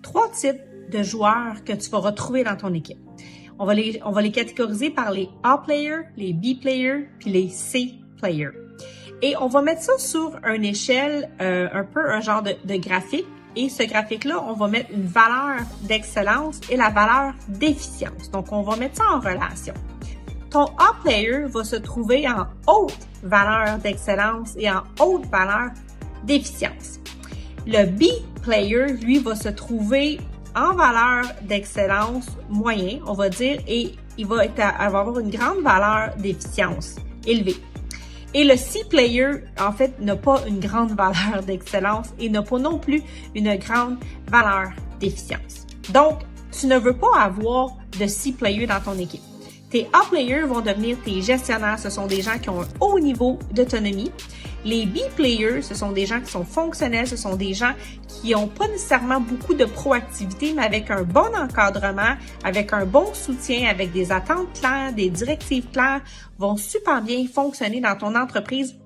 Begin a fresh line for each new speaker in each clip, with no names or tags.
3 types de joueurs que tu vas retrouver dans ton équipe. On va les catégoriser par les A players, les B players, puis les C players. Et on va mettre ça sur une échelle, un peu un genre de graphique. Et ce graphique-là, on va mettre une valeur d'excellence et la valeur d'efficience. Donc, on va mettre ça en relation. Ton A player va se trouver en haute valeur d'excellence et en haute valeur d'efficience. Le B player, lui, va se trouver en valeur d'excellence moyen, on va dire, et il va avoir une grande valeur d'efficience élevée. Et le C player, en fait, n'a pas une grande valeur d'excellence et n'a pas non plus une grande valeur d'efficience. Donc, tu ne veux pas avoir de C player dans ton équipe. Tes A players vont devenir tes gestionnaires. Ce sont des gens qui ont un haut niveau d'autonomie. Les B players, ce sont des gens qui sont fonctionnels. Ce sont des gens qui n'ont pas nécessairement beaucoup de proactivité, mais avec un bon encadrement, avec un bon soutien, avec des attentes claires, des directives claires, vont super bien fonctionner dans ton entreprise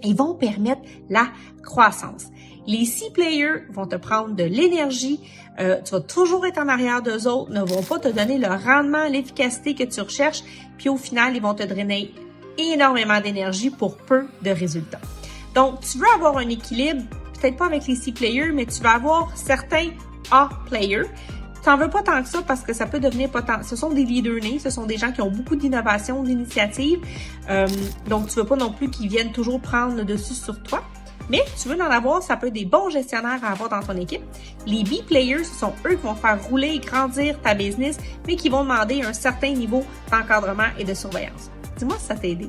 et vont permettre la croissance. Les C players vont te prendre de l'énergie, tu vas toujours être en arrière d'eux autres, ne vont pas te donner le rendement, l'efficacité que tu recherches, puis au final, ils vont te drainer énormément d'énergie pour peu de résultats. Donc, tu veux avoir un équilibre, peut-être pas avec les C players, mais tu vas avoir certains A players. T'en veux pas tant que ça parce que ça peut devenir ce sont des leaders nés, ce sont des gens qui ont beaucoup d'innovation, d'initiative. Donc, tu veux pas non plus qu'ils viennent toujours prendre le dessus sur toi. Mais tu veux en avoir, ça peut être des bons gestionnaires à avoir dans ton équipe. Les B players, ce sont eux qui vont faire rouler et grandir ta business, mais qui vont demander un certain niveau d'encadrement et de surveillance. Dis-moi si ça t'a aidé.